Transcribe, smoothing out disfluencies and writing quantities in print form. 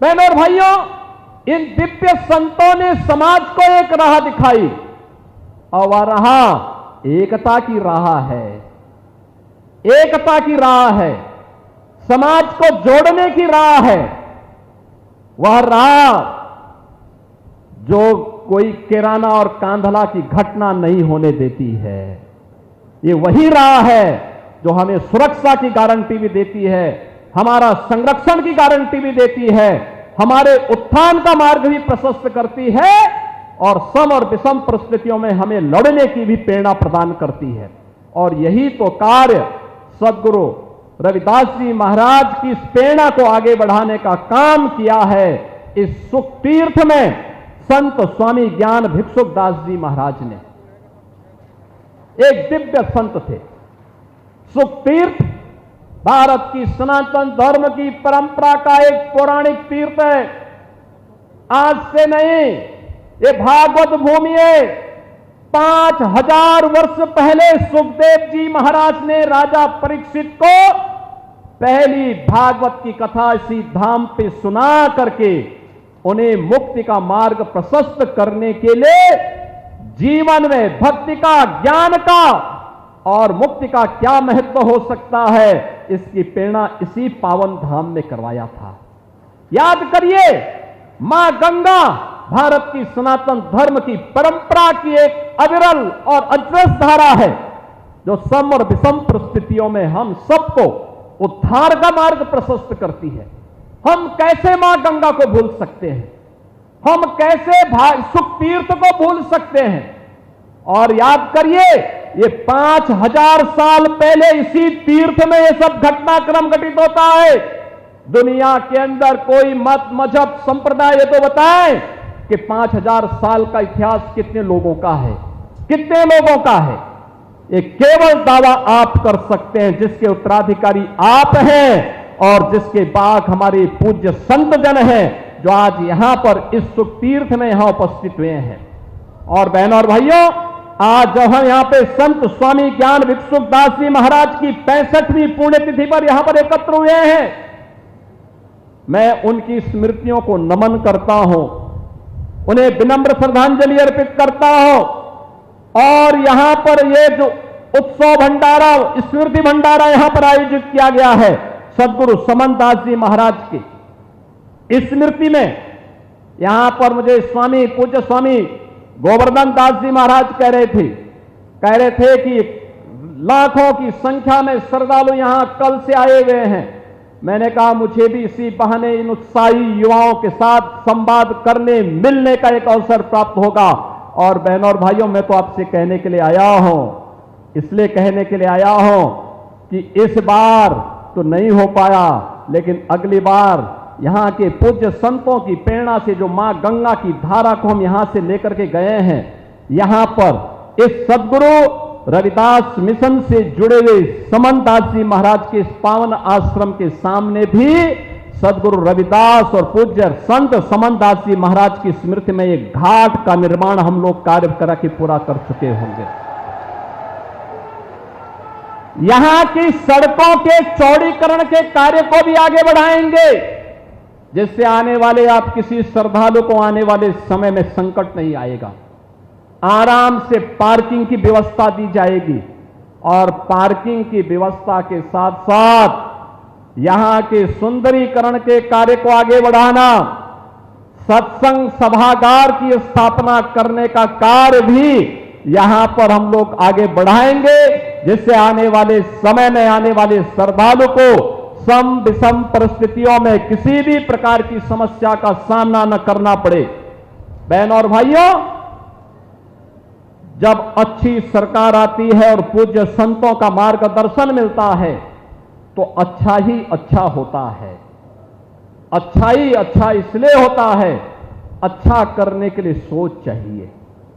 बहनों और भाइयों, इन दिव्य संतों ने समाज को एक राह दिखाई और वह राह एकता की राह है। एकता की राह है, समाज को जोड़ने की राह है। वह राह जो कोई किराना और कांधला की घटना नहीं होने देती है। ये वही राह है जो हमें सुरक्षा की गारंटी भी देती है, हमारा संरक्षण की गारंटी भी देती है, हमारे उत्थान का मार्ग भी प्रशस्त करती है और सम और विषम परिस्थितियों में हमें लड़ने की भी प्रेरणा प्रदान करती है। और यही तो कार्य सद्गुरु रविदास जी महाराज की इस प्रेरणा को आगे बढ़ाने का काम किया है। इस सुख तीर्थ में संत स्वामी ज्ञान भिक्षुक दास जी महाराज ने, एक दिव्य संत थे। सुख तीर्थ भारत की सनातन धर्म की परंपरा का एक पौराणिक तीर्थ है। आज से नहीं, ये भागवत भूमि है। 5000 वर्ष पहले सुखदेव जी महाराज ने राजा परीक्षित को पहली भागवत की कथा इसी धाम पे सुना करके उन्हें मुक्ति का मार्ग प्रशस्त करने के लिए जीवन में भक्ति का, ज्ञान का और मुक्ति का क्या महत्व हो सकता है, इसकी प्रेरणा इसी पावन धाम में करवाया था। याद करिए, मां गंगा भारत की सनातन धर्म की परंपरा की एक अविरल और अजस्र धारा है, जो सम और विषम परिस्थितियों में हम सबको उद्धार का मार्ग प्रशस्त करती है। हम कैसे मां गंगा को भूल सकते हैं? हम कैसे सुख तीर्थ को भूल सकते हैं? और याद करिए, ये 5000 साल पहले इसी तीर्थ में ये सब घटनाक्रम घटित होता है। दुनिया के अंदर कोई मत, मजहब, संप्रदाय ये तो बताएं कि 5000 साल का इतिहास कितने लोगों का है, कितने लोगों का है? ये केवल दावा आप कर सकते हैं जिसके उत्तराधिकारी आप हैं और जिसके बाद हमारे पूज्य संत जन हैं, जो आज यहां पर इस सुख तीर्थ में यहां उपस्थित हुए हैं। और बहनों और भाइयों, आज जब हम यहां पे संत स्वामी ज्ञान भिक्षुक दास जी महाराज की 65वीं पुण्यतिथि पर यहां पर एकत्र हुए हैं, मैं उनकी स्मृतियों को नमन करता हूं, उन्हें विनम्र श्रद्धांजलि अर्पित करता हूं। और यहां पर ये जो उत्सव भंडारा, स्मृति भंडारा यहां पर आयोजित किया गया है सद्गुरु समन दास जी महाराज की स्मृति में, यहां पर मुझे स्वामी, पूज्य स्वामी गोवर्धन दास जी महाराज कह रहे थे कि लाखों की संख्या में श्रद्धालु यहां कल से आए हुए हैं। मैंने कहा मुझे भी इसी बहाने इन उत्साही युवाओं के साथ संवाद करने, मिलने का एक अवसर प्राप्त होगा। और बहनों और भाइयों, मैं तो आपसे कहने के लिए आया हूं, इसलिए कहने के लिए आया हूं कि इस बार तो नहीं हो पाया, लेकिन अगली बार यहां के पूज्य संतों की प्रेरणा से जो मां गंगा की धारा को हम यहां से लेकर के गए हैं, यहां पर इस सद्गुरु रविदास मिशन से जुड़े हुए समन दास जी महाराज के इस पावन आश्रम के सामने भी सद्गुरु रविदास और पूज्य संत समन दास जी महाराज की स्मृति में एक घाट का निर्माण हम लोग कार्य करा के पूरा कर चुके होंगे। यहां की सड़कों के चौड़ीकरण के कार्य को भी आगे बढ़ाएंगे, जिससे आने वाले आप किसी श्रद्धालु को आने वाले समय में संकट नहीं आएगा। आराम से पार्किंग की व्यवस्था दी जाएगी और पार्किंग की व्यवस्था के साथ साथ यहां के सुंदरीकरण के कार्य को आगे बढ़ाना, सत्संग सभागार की स्थापना करने का कार्य भी यहां पर हम लोग आगे बढ़ाएंगे, जिससे आने वाले समय में आने वाले श्रद्धालु को सम विषम परिस्थितियों में किसी भी प्रकार की समस्या का सामना न करना पड़े। बहनों और भाइयों, जब अच्छी सरकार आती है और पूज्य संतों का मार्गदर्शन मिलता है तो अच्छा ही अच्छा होता है। अच्छा ही अच्छा इसलिए होता है, अच्छा करने के लिए सोच चाहिए।